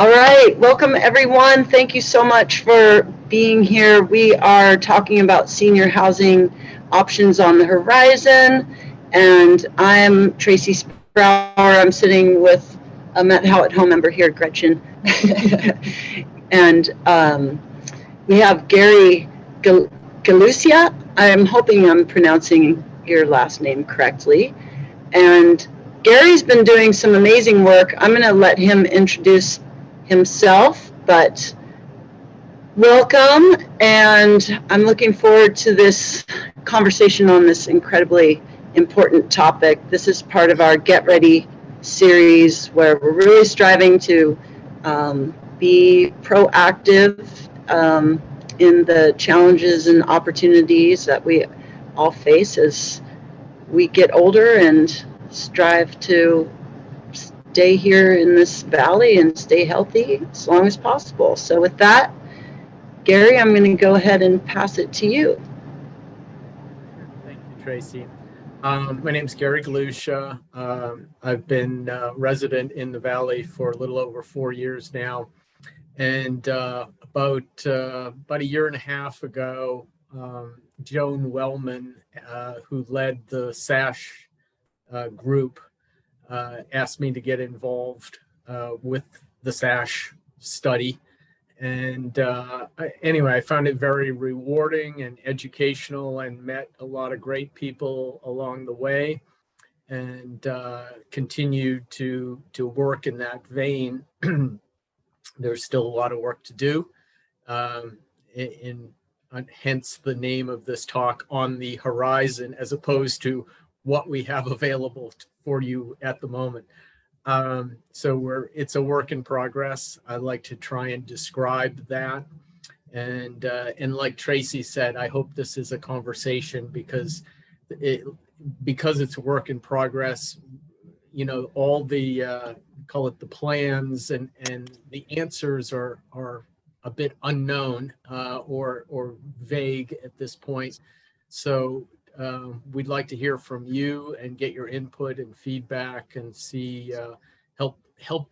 All right, welcome everyone. Thank you so much for being here. We are talking about senior housing options on the horizon, and I'm Tracy Sprower. I'm sitting with a Matteo at home member here, Gretchen, and we have Gary Galusia. I'm hoping I'm pronouncing your last name correctly. And Gary's been doing some amazing work. I'm going to let him introduce himself, but welcome. And I'm looking forward to this conversation on this incredibly important topic. This is part of our Get Ready series where we're really striving to be proactive in the challenges and opportunities that we all face as we get older and strive to stay here in this valley and stay healthy as long as possible. So with that, Gary, I'm going to go ahead and pass it to you. Thank you, Tracy. My name is Gary Galusha. I've been resident in the Valley for a little over 4 years now. And about a year and a half ago, Joan Wellman, who led the SASH group, asked me to get involved with the SASH study. And anyway, I found it very rewarding and educational and met a lot of great people along the way and continued to work in that vein. There's still a lot of work to do. Hence the name of this talk, On the Horizon, as opposed to what we have available for you at the moment. So it's a work in progress. I like to try and describe that. And like Tracy said, I hope this is a conversation because it's a work in progress. You know, all the call it the plans and the answers are a bit unknown or vague at this point. So we'd like to hear from you and get your input and feedback and see help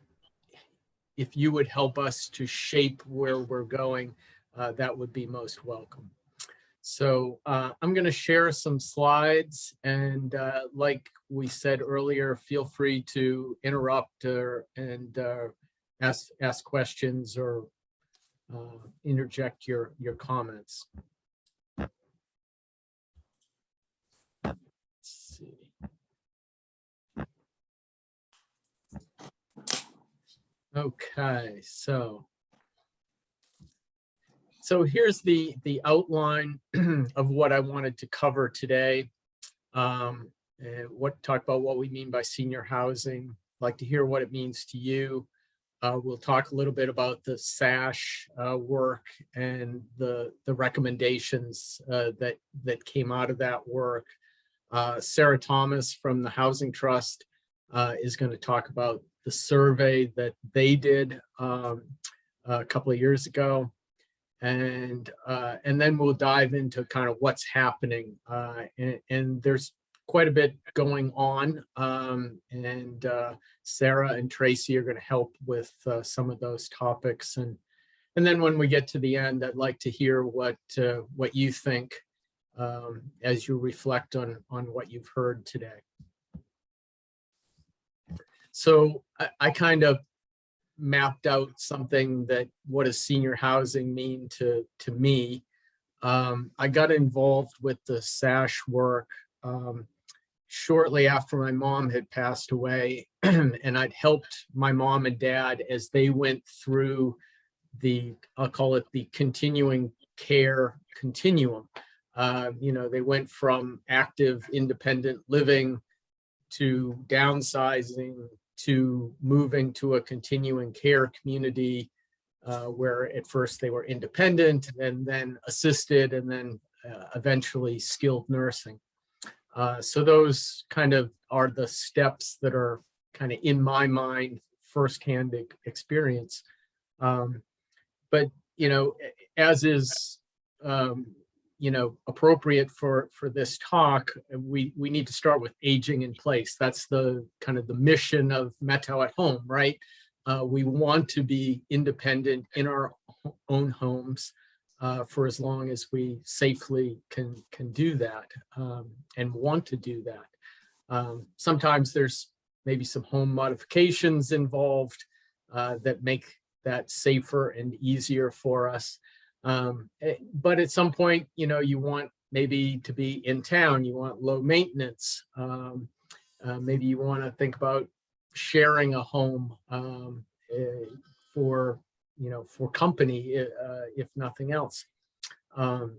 if you would help us to shape where we're going. That would be most welcome. So I'm going to share some slides, and like we said earlier, feel free to interrupt and ask questions or interject your comments. Let's see. Okay, so here's the outline of what I wanted to cover today. Talk about what we mean by senior housing. I'd like to hear what it means to you. We'll talk a little bit about the SASH work and the recommendations that came out of that work. Sarah Thomas from the Housing Trust is going to talk about the survey that they did a couple of years ago. And then we'll dive into kind of what's happening. And there's quite a bit going on. And Sarah and Tracy are going to help with some of those topics. And then when we get to the end, I'd like to hear what you think as you reflect on what you've heard today. So I kind of mapped out something that what does senior housing mean to me. I got involved with the SASH work shortly after my mom had passed away, and I'd helped my mom and dad as they went through I'll call it the continuing care continuum. They went from active independent living to downsizing to moving to a continuing care community where at first they were independent and then assisted and then eventually skilled nursing. So those kind of are the steps that are kind of in my mind, firsthand experience. But, as is, appropriate for this talk, we need to start with aging in place. That's the kind of the mission of Matteo at Home, right? We want to be independent in our own homes for as long as we safely can do that, and want to do that. Sometimes there's maybe some home modifications involved that make that safer and easier for us. But at some point, you want maybe to be in town, you want low maintenance. Maybe you want to think about sharing a home for company, if nothing else. And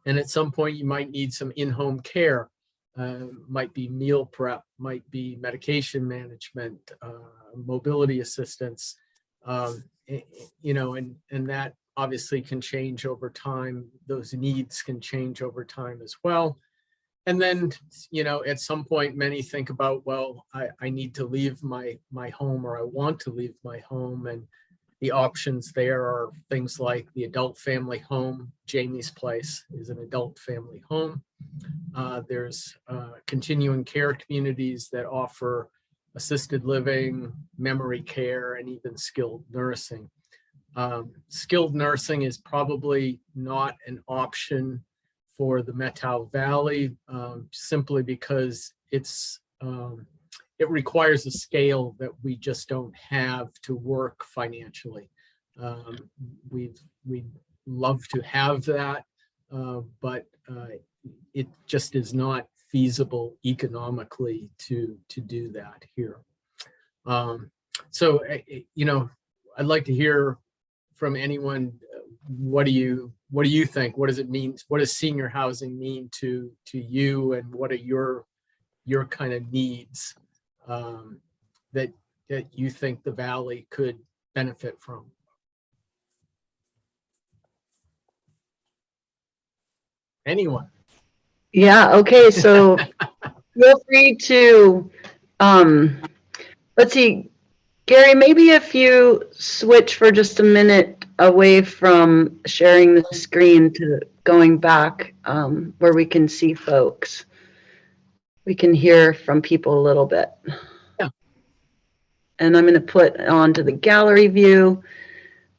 at some point you might need some in-home care. Might be meal prep, might be medication management, mobility assistance, and that obviously can change over time. Those needs can change over time as well. And then, at some point, many think about, well, I need to leave my home, or I want to leave my home. And the options there are things like the adult family home. Jamie's place is an adult family home. There's continuing care communities that offer assisted living, memory care, and even skilled nursing. Skilled nursing is probably not an option for the Matteo Valley, simply because it requires a scale that we just don't have to work financially. We'd love to have that, but it just is not feasible economically to do that here. So, I'd like to hear from anyone. What do you think? What does it mean? What does senior housing mean to you, and what are your kind of needs that you think the Valley could benefit from? Anyone? Yeah, okay, so feel free to, let's see, Gary, maybe if you switch for just a minute away from sharing the screen to going back where we can see folks. We can hear from people a little bit. Yeah. And I'm going to put onto the gallery view.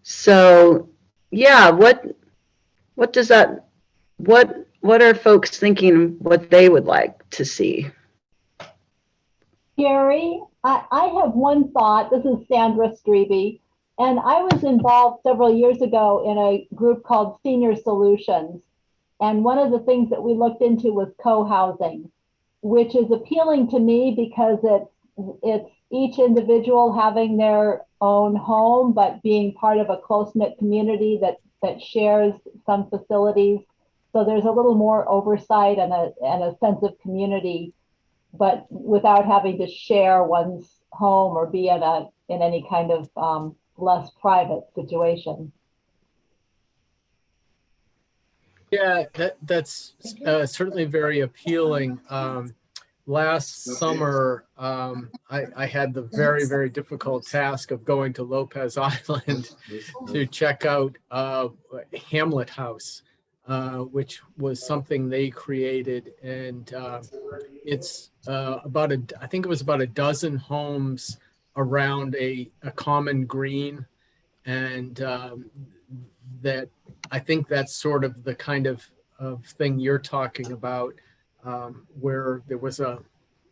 So, yeah, what does that, what are folks thinking what they would like to see? Gary, I have one thought. This is Sandra Strebe, and I was involved several years ago in a group called Senior Solutions. And one of the things that we looked into was co-housing, which is appealing to me because it's each individual having their own home, but being part of a close-knit community that shares some facilities. So there's a little more oversight and a sense of community, but without having to share one's home or be in any kind of less private situation. Yeah, that's certainly very appealing. Last summer, I had the very, very difficult task of going to Lopez Island to check out Hamlet House, which was something they created, and it's I think it was about a dozen homes around a common green, and that I think that's sort of the kind of thing you're talking about, where there was a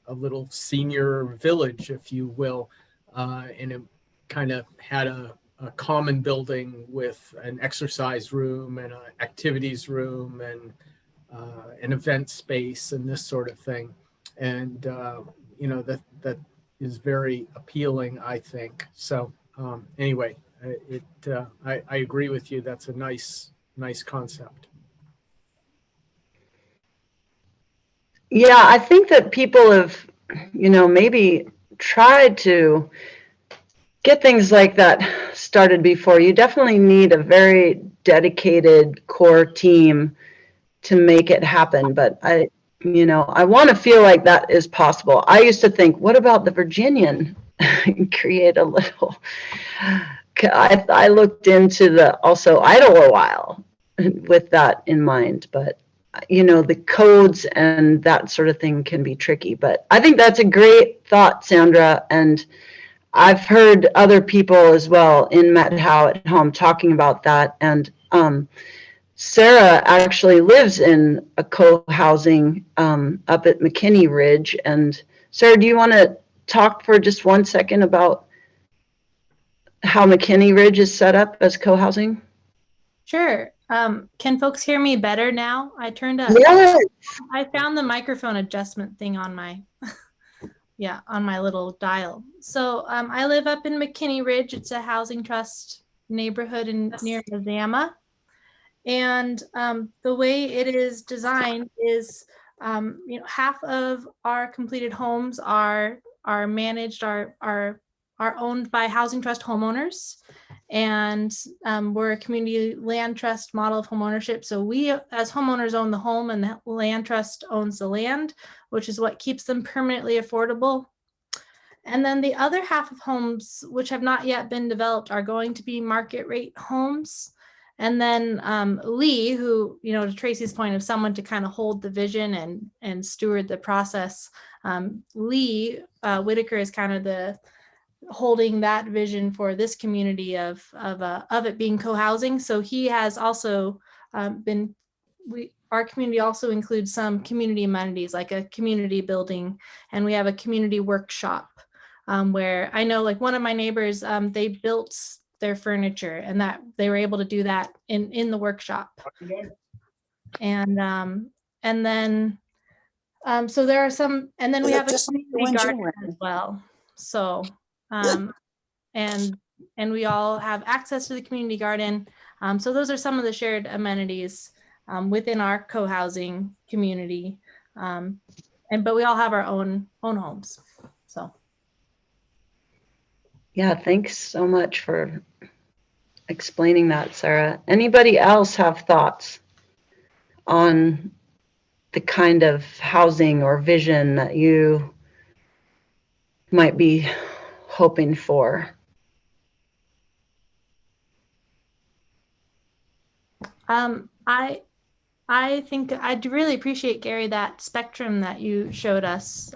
little senior village, if you will, and it kind of had a common building with an exercise room and an activities room and an event space and this sort of thing. And, that is very appealing, I think. So anyway, I agree with you. That's a nice concept. Yeah, I think that people have, maybe tried to get things like that started before. You definitely need a very dedicated core team to make it happen. But I want to feel like that is possible. I used to think, what about the Virginian? Create a little. I looked into also idle a while with that in mind, but the codes and that sort of thing can be tricky. But I think that's a great thought, Sandra, and I've heard other people as well in Matteo at home talking about that. And Sarah actually lives in a co-housing up at McKinney Ridge. And Sarah, do you want to talk for just 1 second about how McKinney Ridge is set up as co-housing? Sure. Can folks hear me better now? I turned up. Yes. I found the microphone adjustment thing on my, yeah, on my little dial. So I live up in McKinney Ridge. It's a housing trust neighborhood near Mazama. And the way it is designed is, half of our completed homes are managed, are owned by housing trust homeowners. And we're a community land trust model of home ownership. So we as homeowners own the home and the land trust owns the land, which is what keeps them permanently affordable. And then the other half of homes, which have not yet been developed, are going to be market rate homes. And then Lee, who, to Tracy's point of someone to kind of hold the vision and steward the process, Lee Whitaker is kind of the holding that vision for this community of it being co-housing. So he has also our community also includes some community amenities like a community building, and we have a community workshop where I know, like, one of my neighbors, they built their furniture and that they were able to do that in the workshop. And then so there are some, and then we have a community garden as well. So and we all have access to the community garden. So those are some of the shared amenities within our co-housing community. But we all have our own homes. So. Yeah, thanks so much for explaining that, Sarah. Anybody else have thoughts on the kind of housing or vision that you might be hoping for? I think I'd really appreciate, Gary, that spectrum that you showed us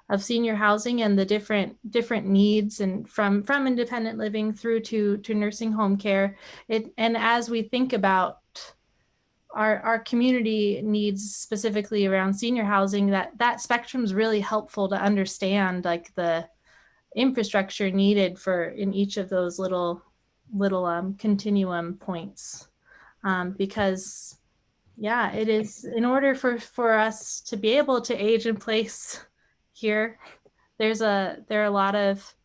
of senior housing and the different needs, and from independent living through to nursing home care. And as we think about our community needs specifically around senior housing, that spectrum is really helpful to understand, like, the infrastructure needed in each of those little continuum points. Because yeah, it is, in order for us to be able to age in place here, there are a lot of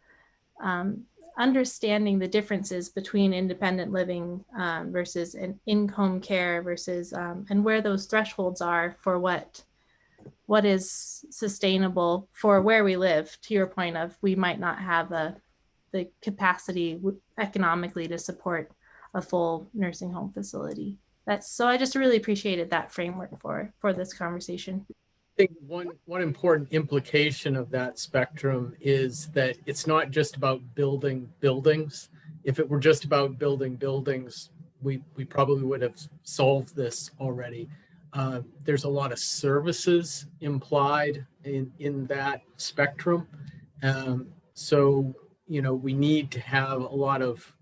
understanding the differences between independent living versus an in-home care versus and where those thresholds are for what is sustainable for where we live. To your point of, we might not have the capacity economically to support a full nursing home facility. So I just really appreciated that framework for this conversation. I think one important implication of that spectrum is that it's not just about building buildings. If it were just about building buildings, we probably would have solved this already. There's a lot of services implied in that spectrum. So, we need to have a lot of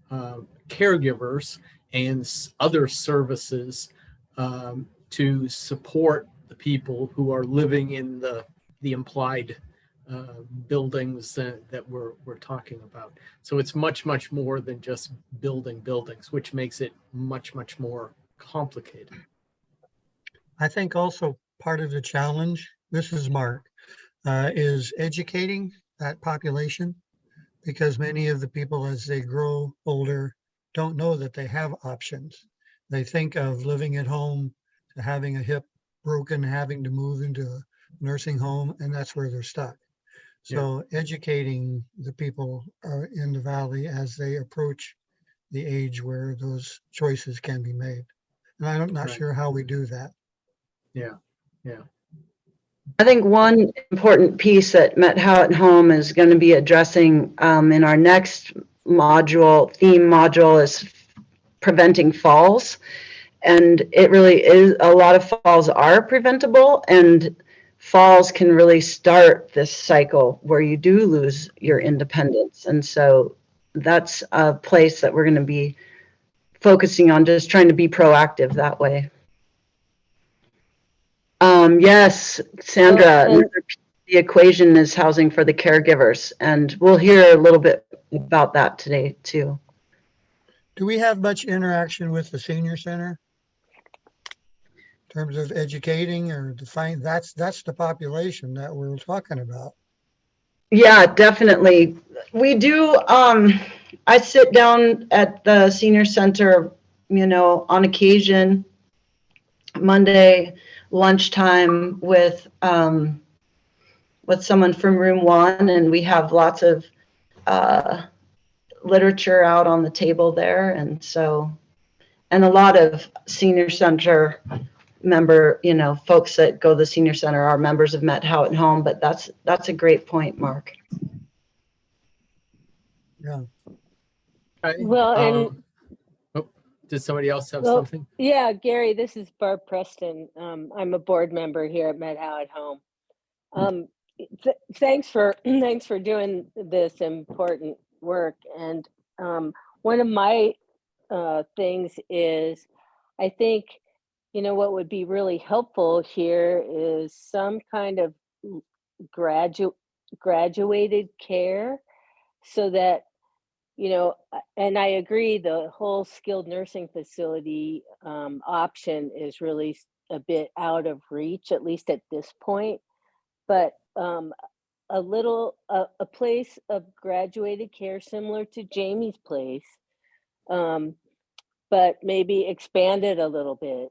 caregivers and other services to support the people who are living in the implied buildings that we're talking about. So it's much more than just building buildings, which makes it much more complicated. I think also part of the challenge, this is Mark, is educating that population, because many of the people, as they grow older, don't know that they have options. They think of living at home to having a hip broken, having to move into a nursing home, and that's where they're stuck. So educating the people in the valley as they approach the age where those choices can be made. And I'm not sure how we do that. Yeah. I think one important piece that Matteo at Home is going to be addressing in our next theme module is preventing falls. And it really is, a lot of falls are preventable. And falls can really start this cycle where you do lose your independence. And so that's a place that we're going to be focusing on, just trying to be proactive that way. Yes, Sandra, Well, another piece of the equation is housing for the caregivers, and we'll hear a little bit about that today too. Do we have much interaction with the senior center in terms of educating or define? That's the population that we're talking about. Yeah, definitely. We do. I sit down at the senior center, on occasion, Monday lunchtime with someone from room 1, and we have lots of literature out on the table there, and a lot of senior center folks that go to the senior center are members of Met How at Home. But that's a great point, Mark. Yeah. Okay, Well, and did somebody else have well, something? yeah, Gary, this is Barb Preston. I'm a board member here at Met How at Home. Thanks for doing this important work. And one of my things is, I think, what would be really helpful here is some kind of graduated care, so that, and I agree, the whole skilled nursing facility option is really a bit out of reach, at least at this point. But a place of graduated care similar to Jamie's place, but maybe expanded a little bit.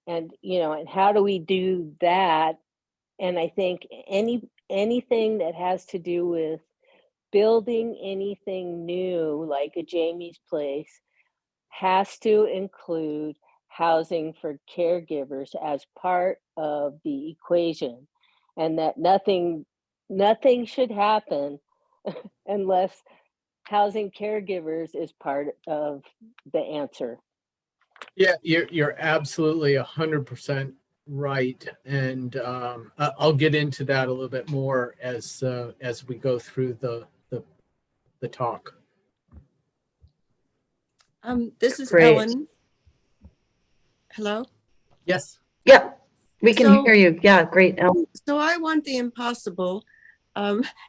And and how do we do that? And I think anything that has to do with building anything new, like a Jamie's place, has to include housing for caregivers as part of the equation, and that nothing should happen unless housing caregivers is part of the answer. Yeah, you're absolutely 100% right, and I'll get into that a little bit more as we go through the talk. This is Great. Ellen. Hello? Yes. Yeah, we can So- hear you. Yeah, great. So I want the impossible,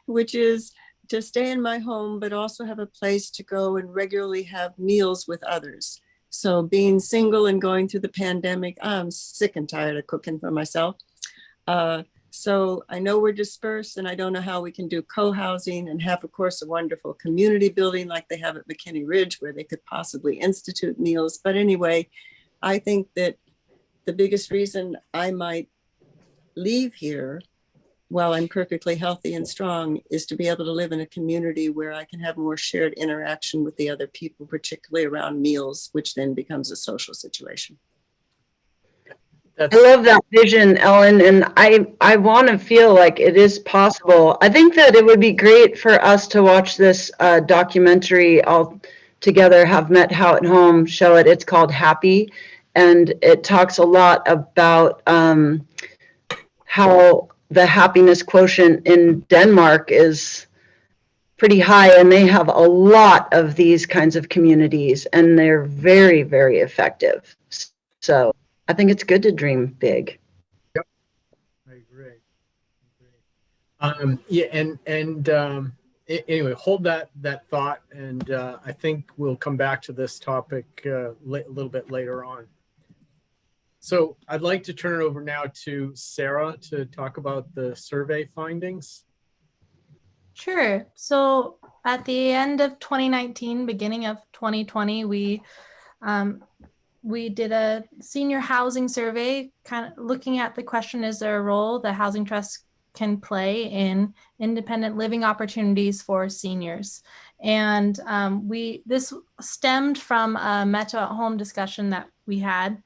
which is to stay in my home, but also have a place to go and regularly have meals with others. So being single and going through the pandemic, I'm sick and tired of cooking for myself. So I know we're dispersed, and I don't know how we can do co-housing and have, of course, a wonderful community building like they have at McKinney Ridge, where they could possibly institute meals. But anyway, I think that the biggest reason I might leave here while I'm perfectly healthy and strong is to be able to live in a community where I can have more shared interaction with the other people, particularly around meals, which then becomes a social situation. I love that vision, Ellen, and I want to feel like it is possible. I think that it would be great for us to watch this documentary all together, have Met How at Home show it. It's called Happy, and it talks a lot about how the happiness quotient in Denmark is pretty high, and they have a lot of these kinds of communities, and they're very, very effective. So I think it's good to dream big. Yep, I agree. Yeah, and anyway, hold that thought, and I think we'll come back to this topic a little bit later on. So I'd like to turn it over now to Sarah to talk about the survey findings. Sure. So at the end of 2019, beginning of 2020, we did a senior housing survey, kind of looking at the question, is there a role the Housing Trust can play in independent living opportunities for seniors? And this stemmed from a Matteo at Home discussion that we had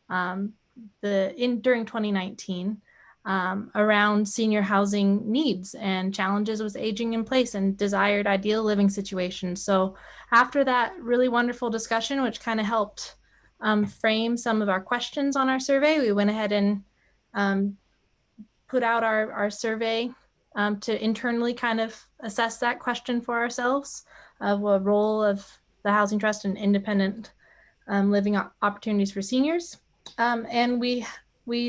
during 2019 around senior housing needs and challenges with aging in place and desired ideal living situations. So after that really wonderful discussion, which kind of helped frame some of our questions on our survey, we went ahead and put out our survey to internally kind of assess that question for ourselves of a role of the Housing Trust and independent living opportunities for seniors. And we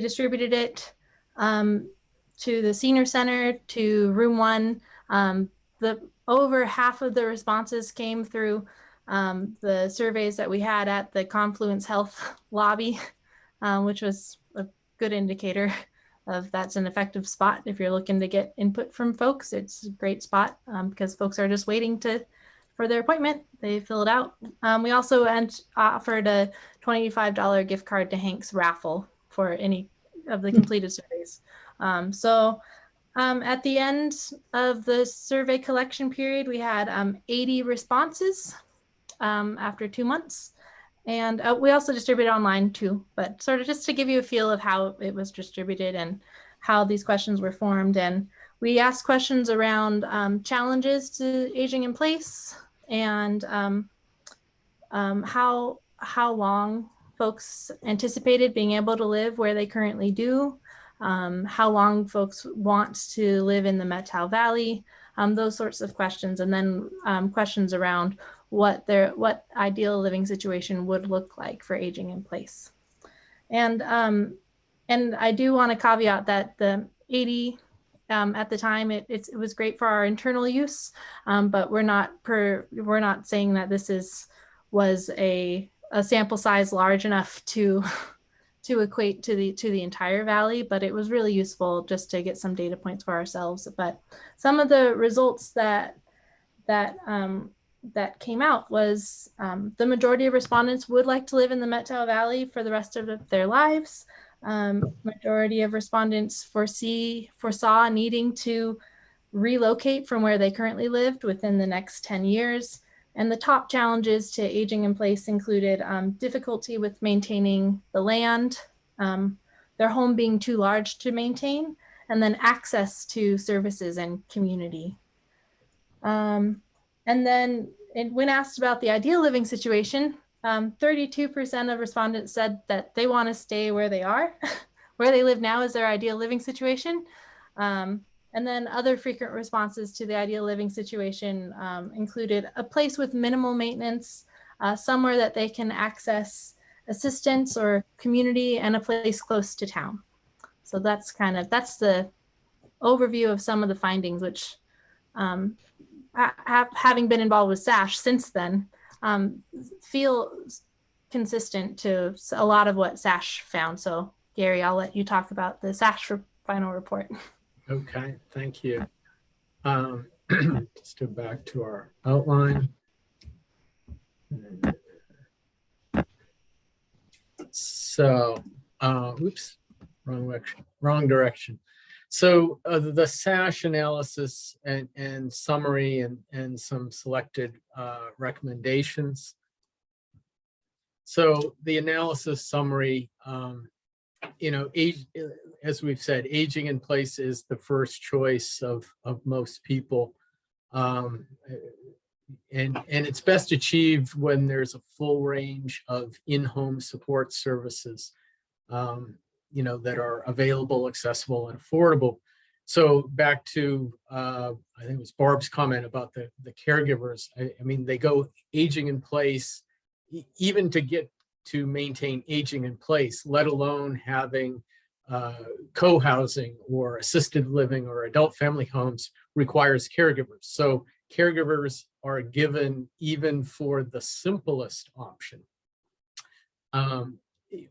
distributed it to the senior center, to room 1. Over half of the responses came through the surveys that we had at the Confluence Health lobby, which was a good indicator of that's an effective spot. If you're looking to get input from folks, it's a great spot because folks are just waiting for their appointment. They fill it out. We also offered a $25 gift card to Hank's raffle for any of the completed surveys. At the end of the survey collection period, we had 80 responses after 2 months. And we also distribute online too, but sort of just to give you a feel of how it was distributed and how these questions were formed. And we asked questions around challenges to aging in place and how long folks anticipated being able to live where they currently do, how long folks want to live in the Matteo Valley, those sorts of questions, and then questions around what ideal living situation would look like for aging in place. And I do want to caveat that the 80 at the time it was great for our internal use, but we're not saying that this was a sample size large enough to equate to the entire valley, but it was really useful just to get some data points for ourselves. But some of the results that came out was the majority of respondents would like to live in the Matteo Valley for the rest of their lives. Majority of respondents foresaw needing to relocate from where they currently lived within the next 10 years. And the top challenges to aging in place included difficulty with maintaining the land, their home being too large to maintain, and then access to services and community. And then when asked about the ideal living situation, 32% of respondents said that they want to stay where they are. Where they live now is their ideal living situation. And then other frequent responses to the ideal living situation included a place with minimal maintenance, somewhere that they can access assistance or community, and a place close to town. So that's the overview of some of the findings, which having been involved with SASH since then, feel consistent to a lot of what SASH found. So Gary, I'll let you talk about the SASH final report. Okay, thank you. Let's go back to our outline. So, oops, wrong direction. So the SASH analysis and summary and some selected recommendations. So the analysis summary, as we've said, aging in place is the first choice of most people. And it's best achieved when there's a full range of in-home support services, that are available, accessible, and affordable. So back to, I think it was Barb's comment about the caregivers. I mean, they go aging in place, even to maintain aging in place, let alone having co-housing or assisted living or adult family homes requires caregivers. So caregivers are given even for the simplest option.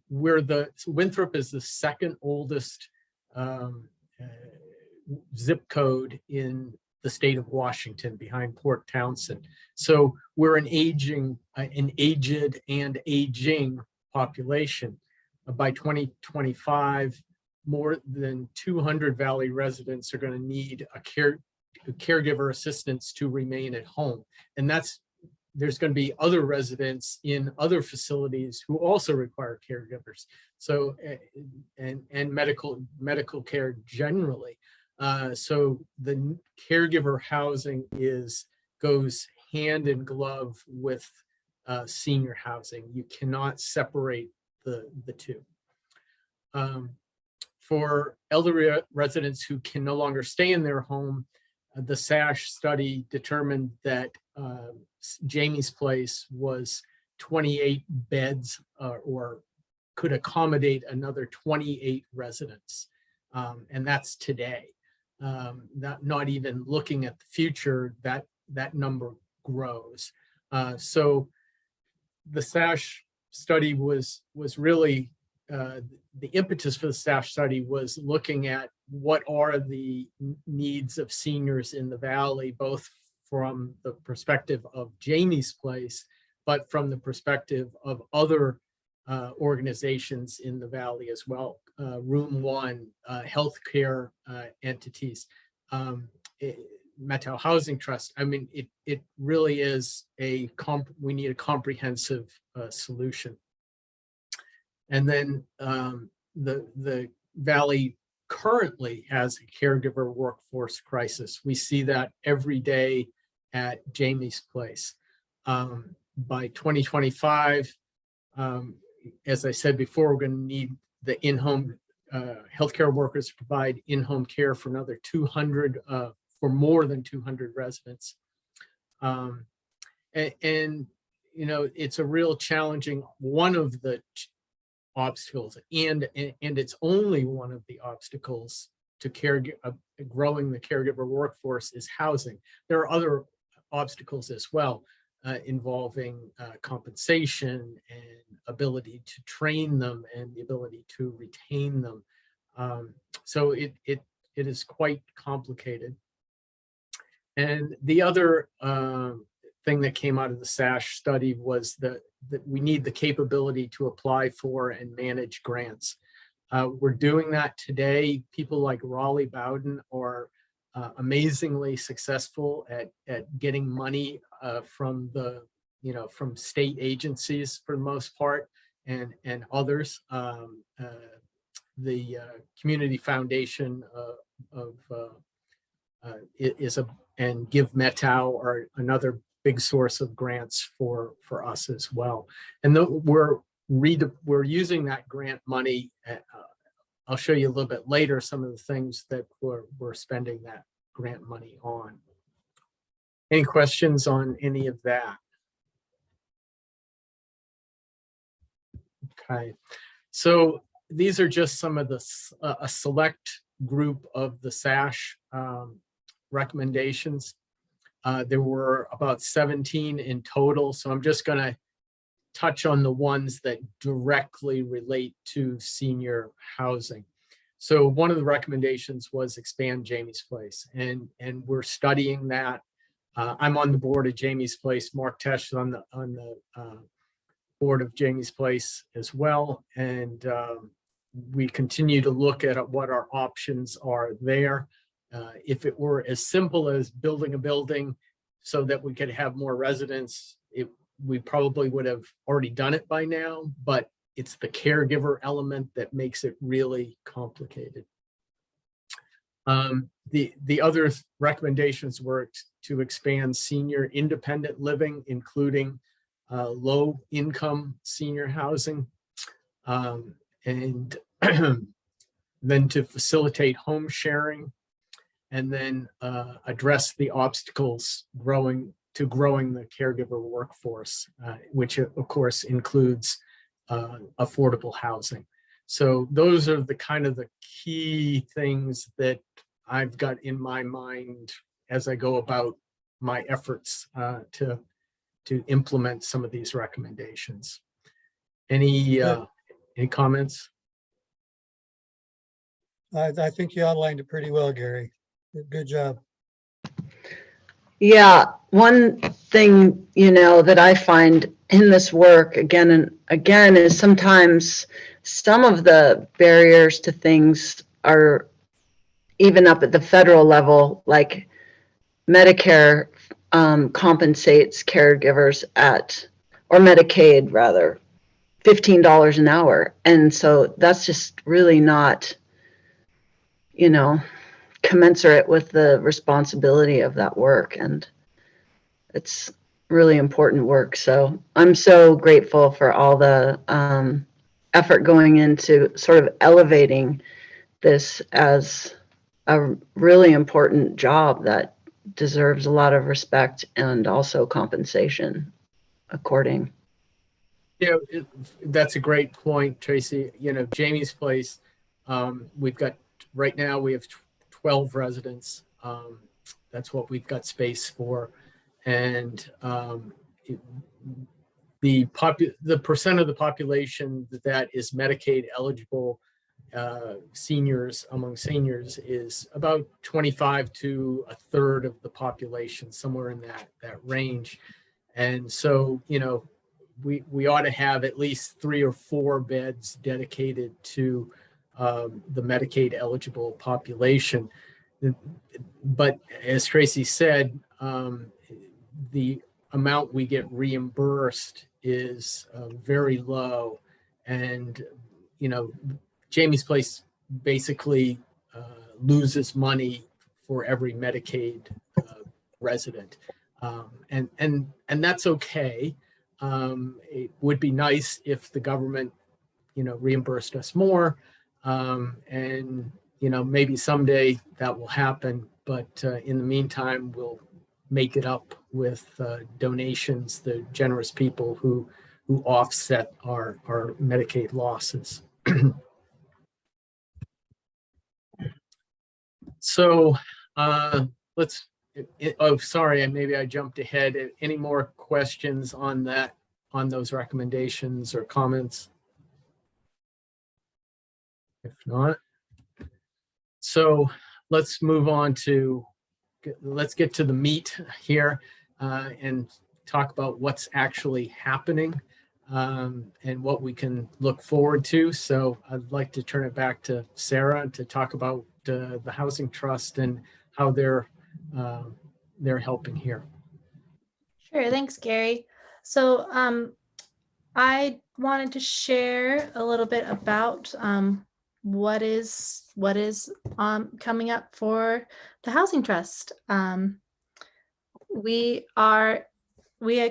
Winthrop is the second oldest zip code in the state of Washington, behind Port Townsend. So we're an aged and aging population. By 2025, more than 200 Valley residents are going to need a caregiver assistance to remain at home. And there's going to be other residents in other facilities who also require caregivers. So, and medical care generally. So the caregiver housing goes hand in glove with senior housing. You cannot separate the two. for elderly residents who can no longer stay in their home, the SASH study determined that Jamie's Place was 28 beds or could accommodate another 28 residents. And that's today. Not even looking at the future, that number grows. So the SASH study was really, the impetus for the SASH study was looking at what are the needs of seniors in the Valley, both from the perspective of Jamie's Place, but from the perspective of other organizations in the Valley as well. Room One, healthcare entities, Matteo Housing Trust. I mean, it really is we need a comprehensive solution. And then the Valley currently has a caregiver workforce crisis. We see that every day at Jamie's Place. By 2025, as I said before, we're going to need the in-home healthcare workers to provide in-home care for another 200, for more than 200 residents. And you know, it's a real challenging, one of the obstacles, and it's only one of the obstacles to growing the caregiver workforce is housing. There are other obstacles as well, involving compensation and ability to train them and the ability to retain them. So it is quite complicated. And the other thing that came out of the SASH study was that we need the capability to apply for and manage grants. We're doing that today. People like Raleigh Bowden are amazingly successful at getting money from from state agencies for the most part, and others. The Community Foundation and Give Matteo are another big source of grants for us as well. And we're using that grant money. I'll show you a little bit later some of the things that we're spending that grant money on. Any questions on any of that? Okay, so these are just some of a select group of the SASH recommendations. There were about 17 in total, so I'm just going to touch on the ones that directly relate to senior housing. So one of the recommendations was expand Jamie's Place, and we're studying that. I'm on the board of Jamie's Place. Mark Tesh is on the board of Jamie's Place as well, and we continue to look at what our options are there. If it were as simple as building a building so that we could have more residents, we probably would have already done it by now, but it's the caregiver element that makes it really complicated. The other recommendations were to expand senior independent living, including low income senior housing, and then to facilitate home sharing, and then address the obstacles growing the caregiver workforce, which of course includes affordable housing. So those are the kind of the key things that I've got in my mind as I go about my efforts to implement some of these recommendations. Any comments? I think you outlined it pretty well, Gary. Good job. Yeah, one thing, that I find in this work again and again is sometimes some of the barriers to things are even up at the federal level, like Medicare compensates caregivers or Medicaid rather, $15 an hour. And so that's just really not, commensurate with the responsibility of that work. And it's really important work. So I'm so grateful for all the effort going into sort of elevating this as a really important job that deserves a lot of respect and also compensation according. Yeah, that's a great point, Tracy. You know, Jamie's Place, we've got, right now we have 12 residents. That's what we've got space for. And it, the percent of the population that is Medicaid eligible, seniors, among seniors, is about 25 to a third of the population, somewhere in that range. And so, you know, we ought to have at least 3 or 4 beds dedicated to the Medicaid eligible population. But as Tracy said, the amount we get reimbursed is very low. And, you know, Jamie's Place basically loses money for every Medicaid resident. And that's okay. It would be nice if the government, you know, reimbursed us more. And, you know, maybe someday that will happen. But in the meantime, we'll make it up with donations, the generous people who offset our Medicaid losses. So let's, oh, sorry, maybe I jumped ahead. Any more questions on that, on those recommendations or comments? If not, so let's move on to, let's get to the meat here and talk about what's actually happening and what we can look forward to. So I'd like to turn it back to Sarah to talk about the Housing Trust and how they're helping here. Sure, thanks, Gary. So I wanted to share a little bit about what is coming up for the Housing Trust. We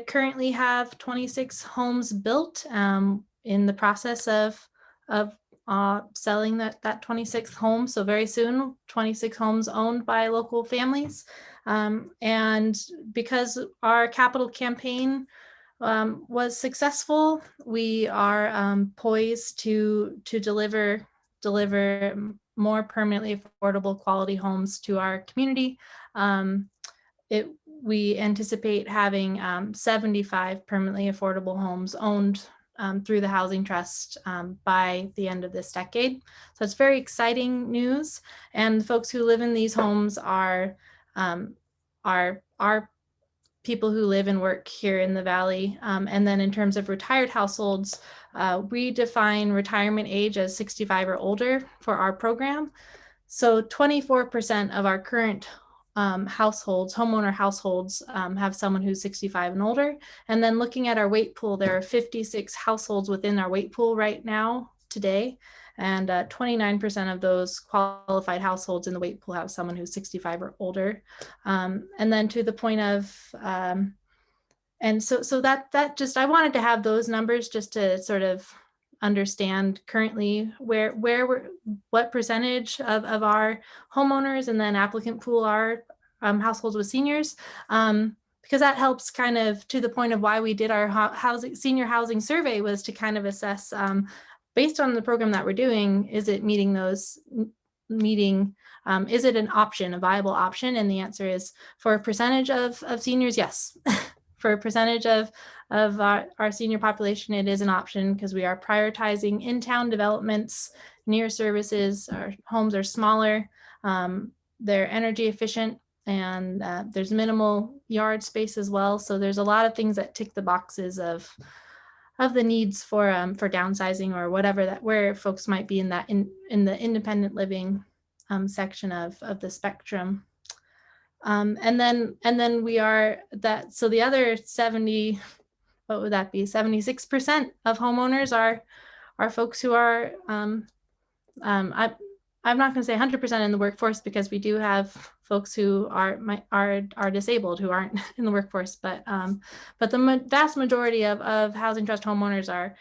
currently have 26 homes built, in the process of selling that 26th home. So very soon, 26 homes owned by local families. And because our capital campaign was successful, we are poised to deliver more permanently affordable quality homes to our community. We anticipate having 75 permanently affordable homes owned through the Housing Trust by the end of this decade. So it's very exciting news. And the folks who live in these homes are people who live and work here in the Valley. And then in terms of retired households, we define retirement age as 65 or older for our program. So 24% of our current homeowner households have someone who's 65 and older. And then looking at our wait pool, there are 56 households within our wait pool right now today. And 29% of those qualified households in the wait pool have someone who's 65 or older. And then to the point of, and so that just, I wanted to have those numbers just to sort of understand currently what percentage of our homeowners and then applicant pool are households with seniors, because that helps kind of, to the point of why we did our senior housing survey, was to kind of assess, based on the program that we're doing, is it is it an option, a viable option? And the answer is, for a percentage of seniors, yes. For a percentage of our senior population, it is an option, because we are prioritizing in-town developments, near services. Our homes are smaller, they're energy efficient, and there's minimal yard space as well. So there's a lot of things that tick the boxes of the needs for downsizing or whatever, that where folks might be in that in the independent living section of the spectrum. And then we are that, so the other 70, what would that be? 76% of homeowners are folks who are, I'm not going to say 100% in the workforce, because we do have folks who are disabled, who aren't in the workforce, but the vast majority of housing trust homeowners are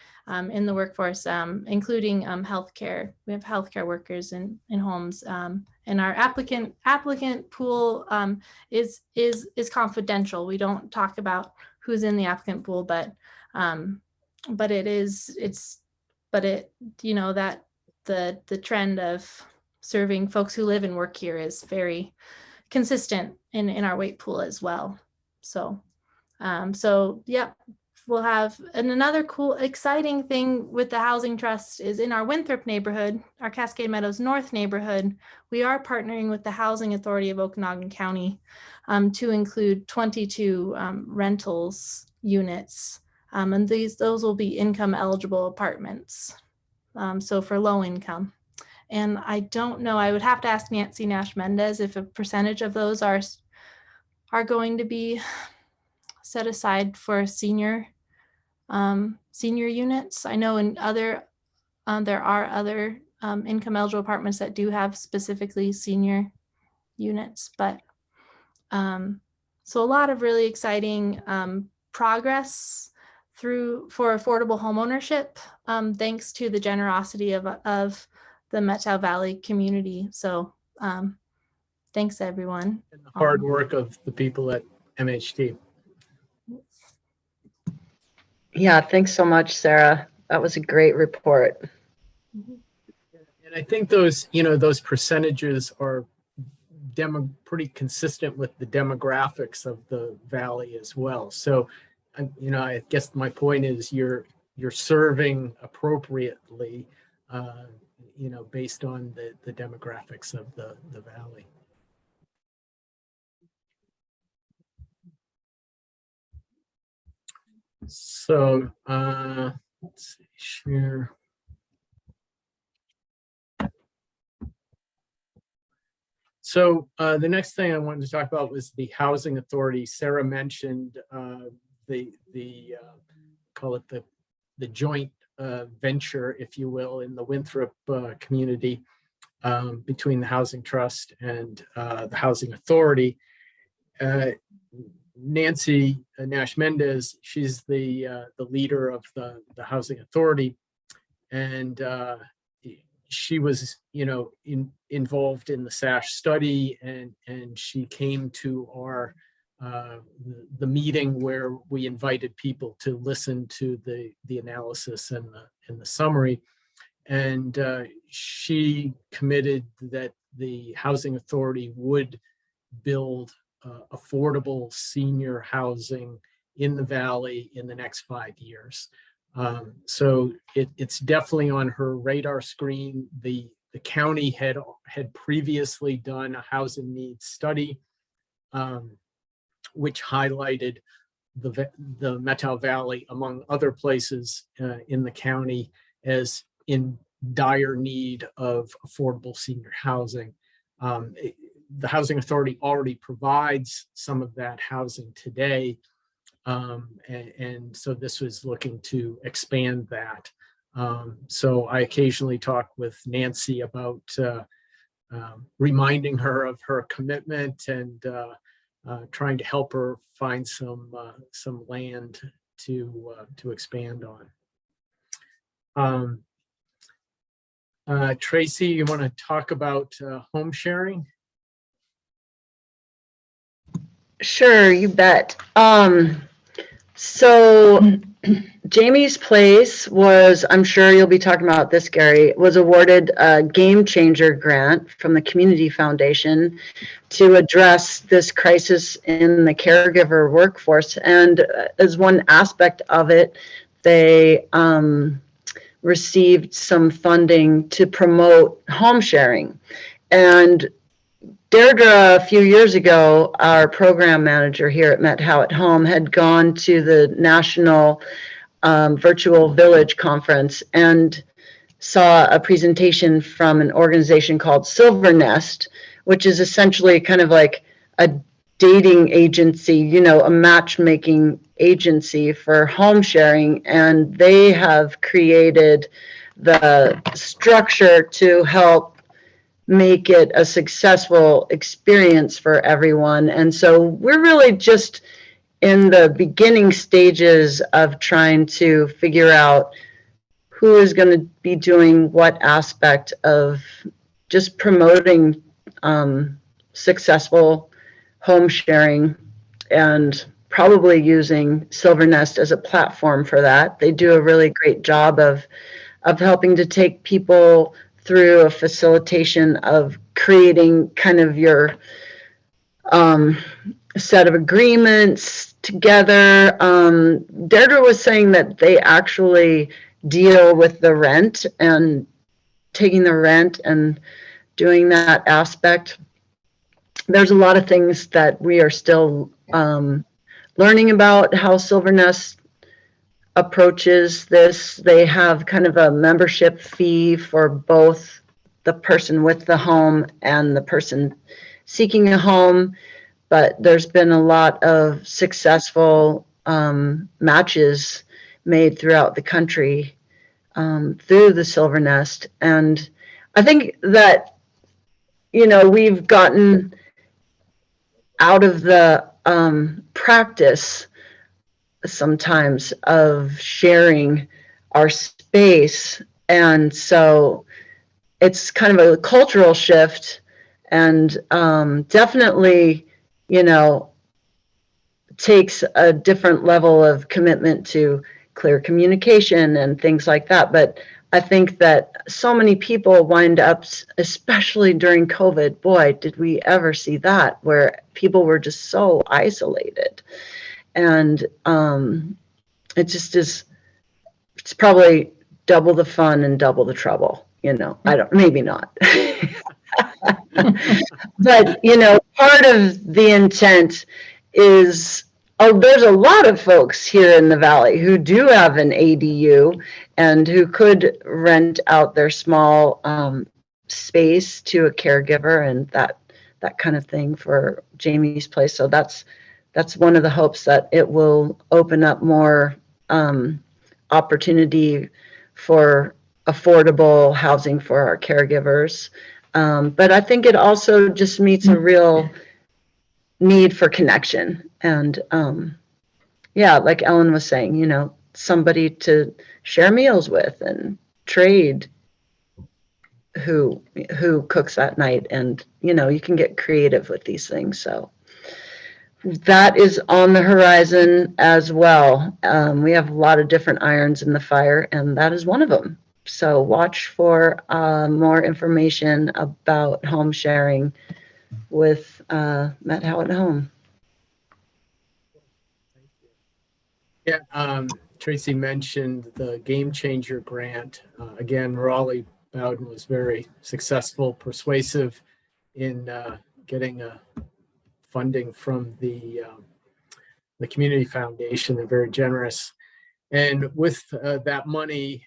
in the workforce, including healthcare. We have healthcare workers in homes, and our applicant pool is confidential. We don't talk about who's in the applicant pool, but you know, that the trend of serving folks who live and work here is very consistent in our weight pool as well. So yep, we'll have, and another cool, exciting thing with the Housing Trust is in our Winthrop neighborhood, our Cascade Meadows North neighborhood, we are partnering with the Housing Authority of Okanagan County to include 22 rentals units. And those will be income eligible apartments. So for low income. And I don't know, I would have to ask Nancy Nash Mendez if a percentage of those are going to be set aside for senior units. I know in other, there are other income eligible apartments that do have specifically senior units, but so a lot of really exciting progress for affordable homeownership, thanks to the generosity of the Matteo Valley community. So thanks everyone. And the hard work of the people at MHT. Yeah, thanks so much, Sarah. That was a great report. And I think those, you know, those percentages are pretty consistent with the demographics of the valley as well. So, you know, I guess my point is you're serving appropriately, you know, based on the demographics of the valley. So let's see, share. So the next thing I wanted to talk about was the housing authority. Sarah mentioned call it the joint venture, if you will, in the Winthrop community between the Housing Trust and the Housing Authority. Nancy Nash Mendez, she's the leader of the Housing Authority, and she was, you know, involved in the SASH study, and she came to our the meeting where we invited people to listen to the analysis and the summary, and she committed that the Housing Authority would build affordable senior housing in the valley in the next 5 years. So it's definitely on her radar screen. The county had previously done a housing needs study, which highlighted the Matteo Valley, among other places in the county, as in dire need of affordable senior housing. The Housing Authority already provides some of that housing today. And so this was looking to expand that. So I occasionally talk with Nancy about reminding her of her commitment and trying to help her find some land to expand on. Tracy, you want to talk about home sharing? Sure, you bet. So Jamie's Place was, I'm sure you'll be talking about this, Gary, was awarded a Game Changer grant from the Community Foundation to address this crisis in the caregiver workforce. And as one aspect of it, they received some funding to promote home sharing. And Deirdre, a few years ago, our program manager here at Met How at Home, had gone to the National Virtual Village Conference and saw a presentation from an organization called Silver Nest, which is essentially kind of like a dating agency, you know, a matchmaking agency for home sharing. And they have created the structure to help make it a successful experience for everyone. And so we're really just in the beginning stages of trying to figure out who is going to be doing what aspect of just promoting successful home sharing, and probably using Silver Nest as a platform for that. They do a really great job of helping to take people through a facilitation of creating kind of your set of agreements together. Deirdre was saying that they actually deal with the rent and taking the rent and doing that aspect. There's a lot of things that we are still learning about how Silver Nest approaches this. They have kind of a membership fee for both the person with the home and the person seeking a home, but there's been a lot of successful matches made throughout the country through the Silver Nest. And I think that, you know, we've gotten out of the practice sometimes of sharing our space. And so it's kind of a cultural shift, and definitely, you know, takes a different level of commitment to clear communication and things like that. But I think that so many people wind up, especially during COVID, boy, did we ever see that, where people were just so isolated. And it just is, it's probably double the fun and double the trouble, you know. I don't, maybe not. But, you know, part of the intent is, oh, there's a lot of folks here in the Valley who do have an ADU and who could rent out their small space to a caregiver and that kind of thing for Jamie's Place. So that's one of the hopes, that it will open up more opportunity for affordable housing for our caregivers. But I think it also just meets a real need for connection. And yeah, like Ellen was saying, you know, somebody to share meals with and trade who cooks that night. And, you know, you can get creative with these things. So that is on the horizon as well. We have a lot of different irons in the fire, and that is one of them. So watch for more information about home sharing with Matteo at Home. Yeah, Tracy mentioned the Game Changer grant. Again, Raleigh Bowden was very successful, persuasive in getting funding from the Community Foundation. They're very generous. And with that money,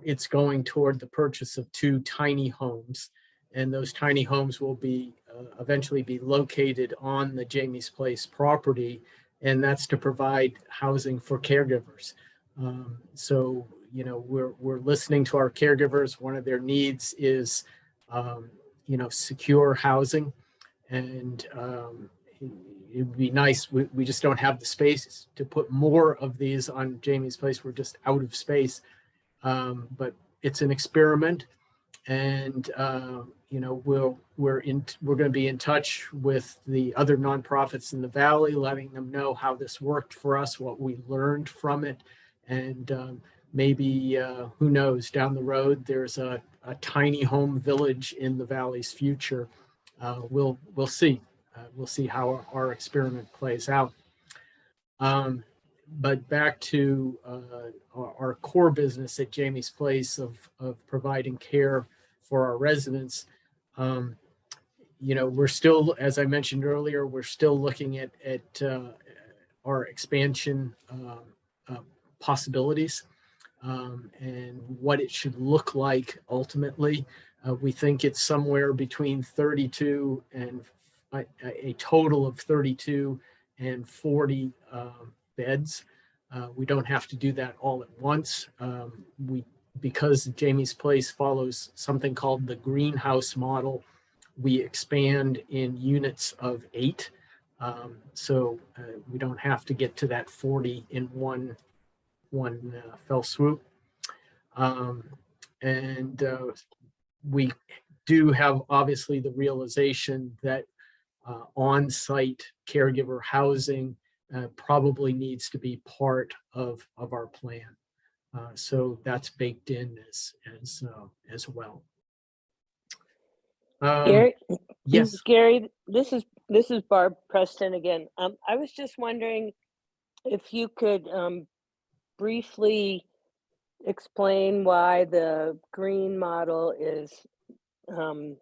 it's going toward the purchase of 2 tiny homes. And those tiny homes will be eventually be located on the Jamie's Place property, and that's to provide housing for caregivers. So, you know, we're listening to our caregivers. One of their needs is, you know, secure housing, and it would be nice. We just don't have the space to put more of these on Jamie's Place. We're just out of space. But it's an experiment, and you know, we're going to be in touch with the other nonprofits in the Valley, letting them know how this worked for us, what we learned from it, and maybe who knows, down the road there's a tiny home village in the Valley's future. We'll see. We'll see how our experiment plays out. But back to our core business at Jamie's Place of providing care for our residents. You know, we're still, as I mentioned earlier, we're still looking at our expansion possibilities and what it should look like ultimately. We think it's somewhere between 32 and a total of 32 and 40 beds. We don't have to do that all at once. We because Jamie's Place follows something called the greenhouse model, we expand in units of 8. So we don't have to get to that 40 in one fell swoop. We do have obviously the realization that on-site caregiver housing probably needs to be part of our plan. So that's baked in as well. Gary, Yes. Gary, this is Barb Preston again. I was just wondering if you could briefly explain why the green model is the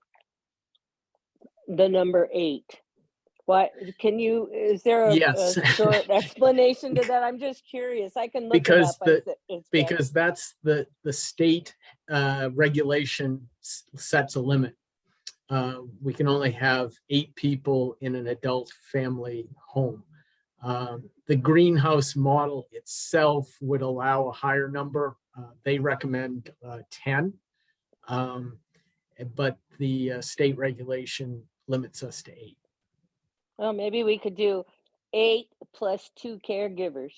number 8. Why is there a short explanation to that? I'm just curious. I can look it up. Because that's the state regulation sets a limit. We can only have 8 people in an adult family home. The greenhouse model itself would allow a higher number. They recommend 10, but the state regulation limits us to 8. Well, maybe we could do 8 plus 2 caregivers.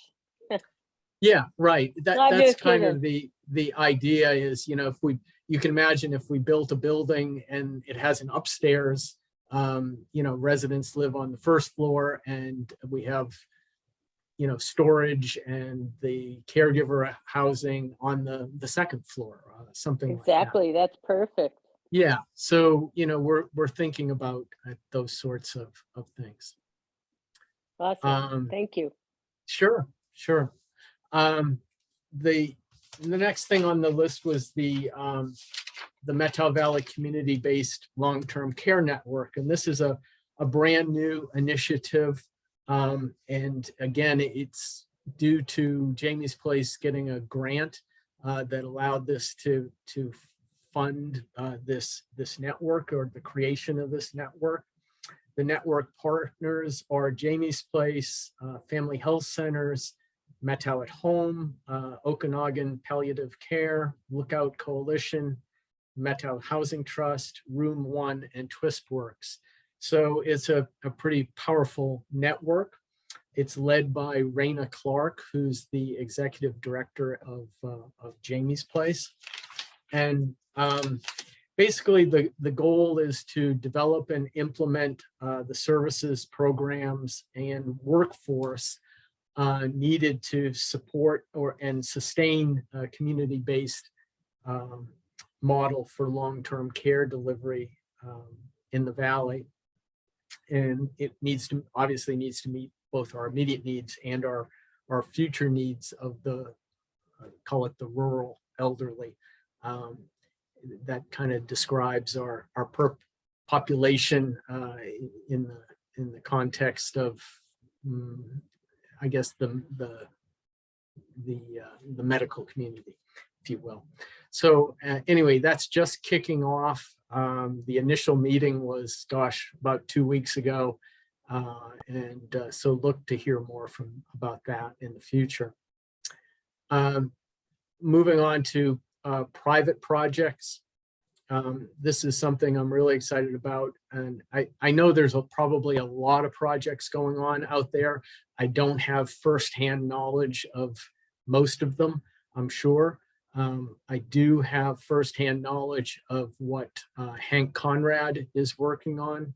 Yeah, right. That's kind of kidding. the idea is, you know, you can imagine if we built a building and it has an upstairs, you know, residents live on the first floor and we have, you know, storage and the caregiver housing on the second floor, something exactly like that. That's perfect. Yeah, so, you know, we're thinking about those sorts of things. Awesome. Thank you. Sure. The next thing on the list was the Matteo Valley Community-Based Long-Term Care Network, and this is a brand new initiative. And again, it's due to Jamie's Place getting a grant that allowed this to fund this network, or the creation of this network. The network partners are Jamie's Place, Family Health Centers, Matteo at Home, Okanagan Palliative Care, Lookout Coalition, Matteo Housing Trust, Room One, and Twistworks. So it's a pretty powerful network. It's led by Raina Clark, who's the executive director of Jamie's Place. And basically the goal is to develop and implement the services, programs, and workforce needed to support and sustain a community-based model for long-term care delivery in the Valley. And it obviously needs to meet both our immediate needs and our future needs of the, call it the rural elderly. That kind of describes our population in the context of, I guess, the medical community, if you will. So anyway, that's just kicking off. The initial meeting was, about 2 weeks ago. So look to hear more about that in the future. Moving on to private projects. This is something I'm really excited about. And I know there's probably a lot of projects going on out there. I don't have firsthand knowledge of most of them, I'm sure. I do have firsthand knowledge of what Hank Conrad is working on.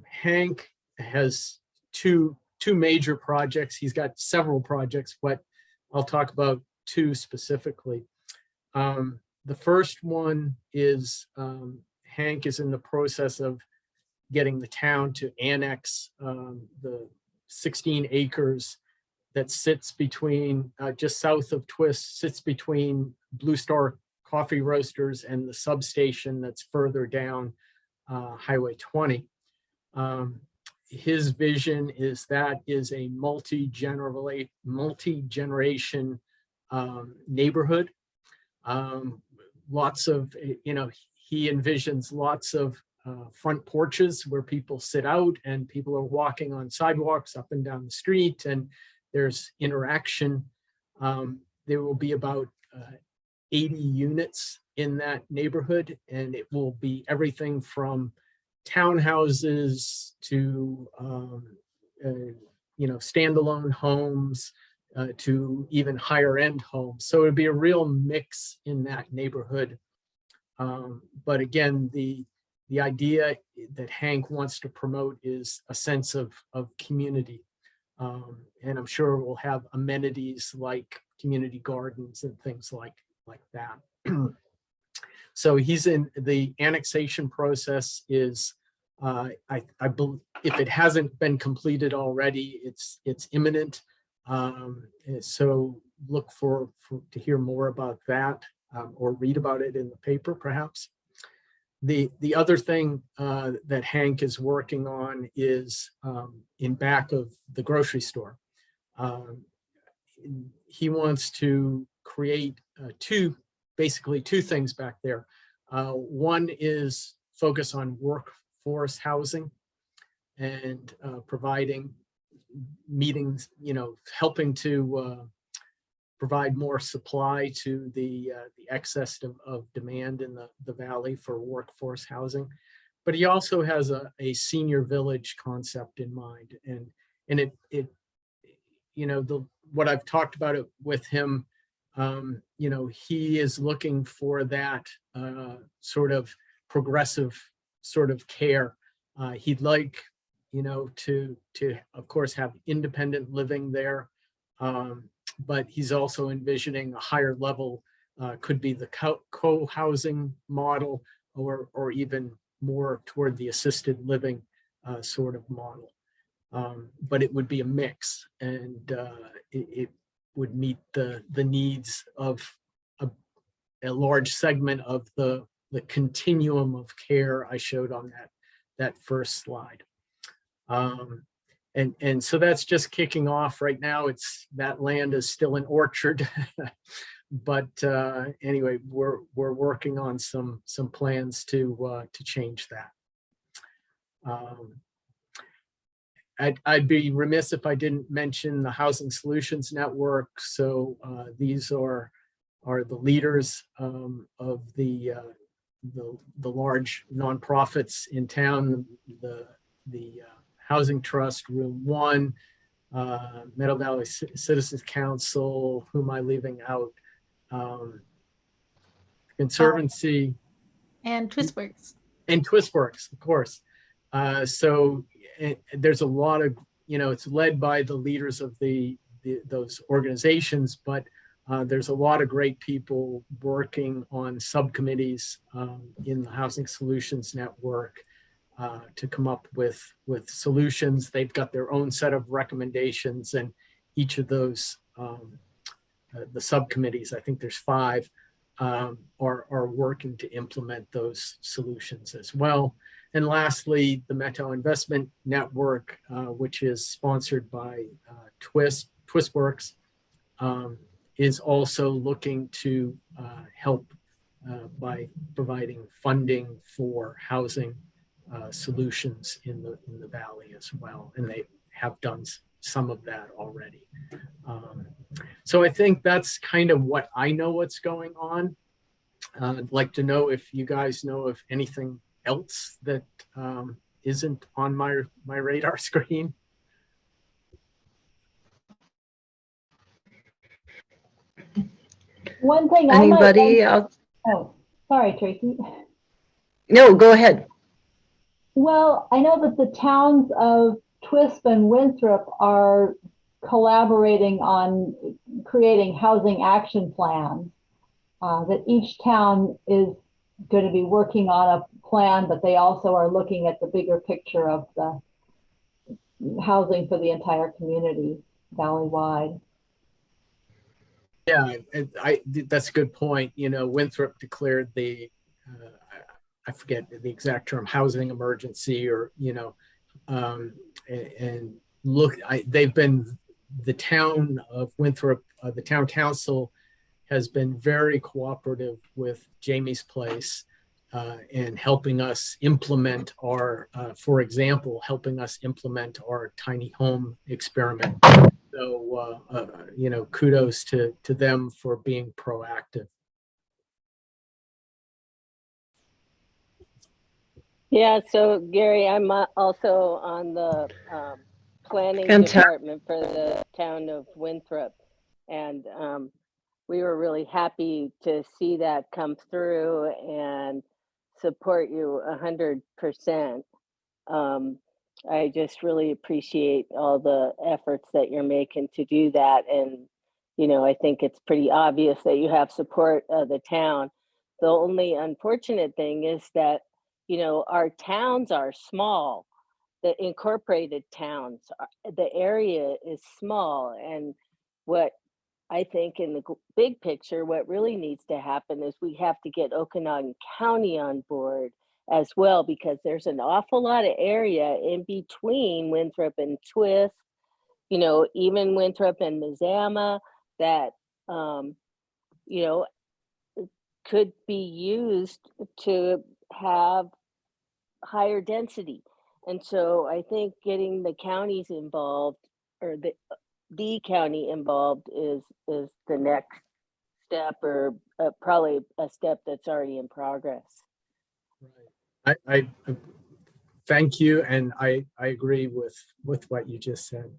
Hank has two major projects. He's got several projects, but I'll talk about 2 specifically. The first one is Hank is in the process of getting the town to annex the 16 acres that sits between, just south of Twist, sits between Blue Star Coffee Roasters and the substation that's further down Highway 20. His vision is that is a multi-generation neighborhood. Lots of, he envisions lots of front porches where people sit out and people are walking on sidewalks up and down the street, and there's interaction. There will be about 80 units in that neighborhood, and it will be everything from townhouses to standalone homes to even higher end homes. So it'd be a real mix in that neighborhood. But again, the idea that Hank wants to promote is a sense of community. And I'm sure we'll have amenities like community gardens and things like that. So he's in the annexation process is, I believe if it hasn't been completed already, it's imminent. So look to hear more about that or read about it in the paper, perhaps. The other thing that Hank is working on is in back of the grocery store. He wants to create basically two things back there. One is focus on workforce housing and providing meetings, helping to provide more supply to the excess of demand in the valley for workforce housing. But he also has a senior village concept in mind, and it what I've talked about it with him. He is looking for that sort of progressive sort of care. He'd like, to of course have independent living there, but he's also envisioning a higher level, could be the co-housing model, or even more toward the assisted living sort of model. But it would be a mix, and it would meet the needs of a large segment of the continuum of care I showed on that first slide. And so that's just kicking off right now. That land is still an orchard, but anyway, we're working on some plans to change that. I'd be remiss if I didn't mention the Housing Solutions Network. So these are the leaders of the large nonprofits in town, the Housing Trust, Room 1, Meadow Valley Citizens Council, who am I leaving out? Conservancy. And TwistWorks. And TwistWorks, of course. So there's a lot of, it's led by the leaders of those organizations, but there's a lot of great people working on subcommittees in the Housing Solutions Network to come up with solutions. They've got their own set of recommendations, and each of those, the subcommittees, I think there's 5, are working to implement those solutions as well. And lastly, the Matteo Investment Network, which is sponsored by TwistWorks, is also looking to help by providing funding for housing solutions in the valley as well, and they have done some of that already. So I think that's kind of what I know what's going on. I'd like to know if you guys know of anything else that isn't on my radar screen. One thing Anybody else? Oh, sorry, Tracy. No, go ahead. Well, I know that the towns of Twisp and Winthrop are collaborating on creating housing action plans. That each town is going to be working on a plan, but they also are looking at the bigger picture of the housing for the entire community, valley-wide. Yeah, that's a good point. Winthrop declared the, I forget the exact term, housing emergency, or, and look, they've been, the town of Winthrop, the town council has been very cooperative with Jamie's Place and helping us implement our, for example, helping us implement our tiny home experiment. So, kudos to them for being proactive. Yeah, so Gary, I'm also on the planning Fantastic. department for the town of Winthrop. And we were really happy to see that come through and support you 100%. I just really appreciate all the efforts that you're making to do that. And, you know, I think it's pretty obvious that you have support of the town. The only unfortunate thing is that, you know, our towns are small, the incorporated towns, the area is small. And what I think in the big picture, what really needs to happen is we have to get Okanagan County on board as well, because there's an awful lot of area in between Winthrop and Twist, you know, even Winthrop and Mazama that, you know, could be used to have higher density. And so I think getting the counties involved, or the county involved, is the next step, or probably a step that's already in progress. I thank you, and I agree with what you just said.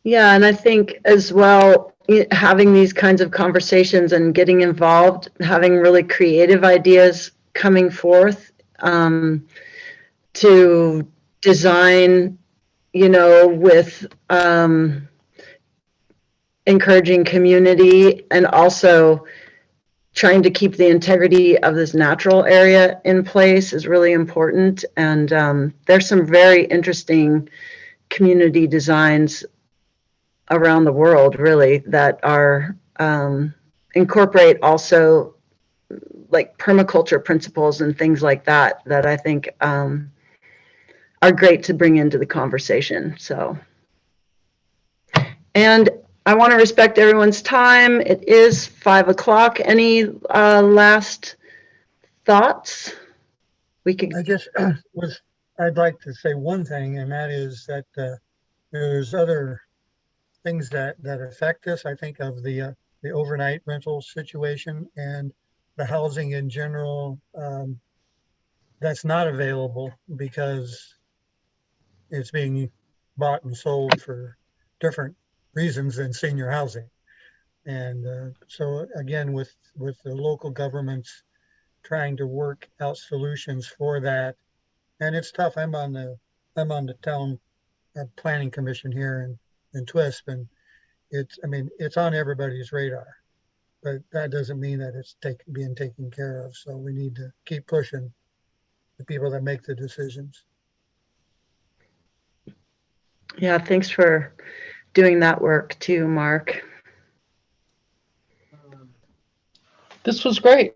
Yeah, and I think as well, having these kinds of conversations and getting involved, having really creative ideas coming forth to design, you know, with encouraging community and also trying to keep the integrity of this natural area in place is really important. And there's some very interesting community designs around the world, really, that are incorporate also like permaculture principles and things like that, that I think are great to bring into the conversation. So, and I want to respect everyone's time. It is 5 o'clock. Any last thoughts? We could. I'd like to say one thing, and that is that there's other things that affect us. I think of the overnight rental situation and the housing in general that's not available because it's being bought and sold for different reasons than senior housing. And so again, with the local governments trying to work out solutions for that, and it's tough. I'm on the town planning commission here in Twisp, and it's on everybody's radar, but that doesn't mean that it's being taken care of. So we need to keep pushing the people that make the decisions. Yeah, thanks for doing that work too, Mark. This was great.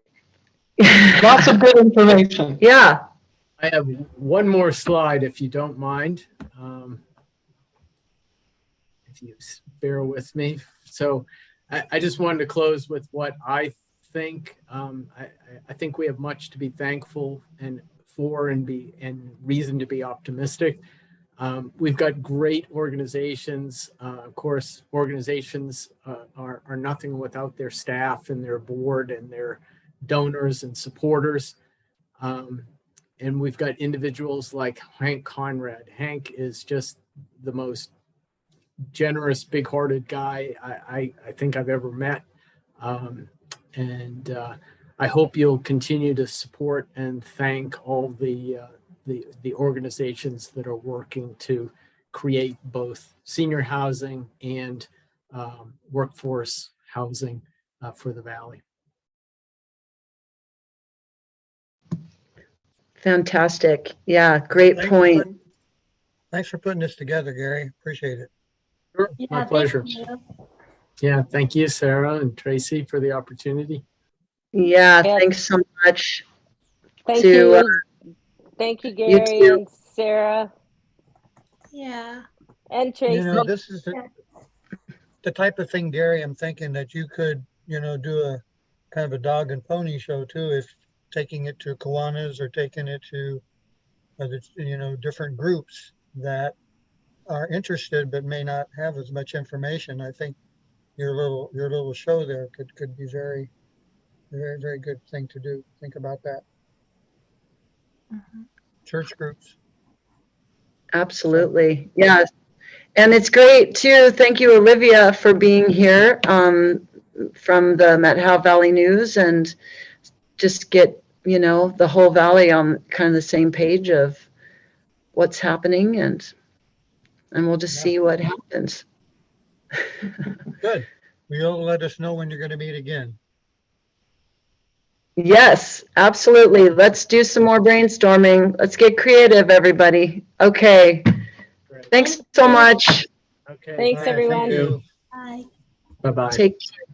Lots of good information. Yeah. I have one more slide, if you don't mind. If you bear with me. So I just wanted to close with what I think. I think we have much to be thankful and for, and reason to be optimistic. We've got great organizations. Of course, organizations are nothing without their staff and their board and their donors and supporters. And we've got individuals like Hank Conrad. Hank is just the most generous, big-hearted guy I think I've ever met. And I hope you'll continue to support and thank all the organizations that are working to create both senior housing and workforce housing for the Valley. Fantastic. Yeah, great point. Thanks for putting this together, Gary. Appreciate it. Sure, my pleasure. Yeah, thank you, Sarah and Tracy, for the opportunity. Yeah, thanks so much. Thank you. Thank you, Gary and Sarah. Yeah. And Tracy. You know, this is the type of thing, Gary, I'm thinking that you could, do a kind of a dog and pony show too, if taking it to Kiwanis or taking it to, different groups that are interested but may not have as much information. I think your little show there could be very Very, very good thing to do. Think about that. Mhm. Church groups. Absolutely. Yes. And it's great too. Thank you, Olivia, for being here from the Matteo Valley News, and just get, the whole valley on kind of the same page of what's happening, and we'll just Yeah. see what happens. Good. You'll let us know when you're going to meet again. Yes, absolutely. Let's do some more brainstorming. Let's get creative, everybody. Okay. Great. Thanks so much. Okay. Thanks, bye. everyone. Thank you. Bye. Bye-bye. Take care.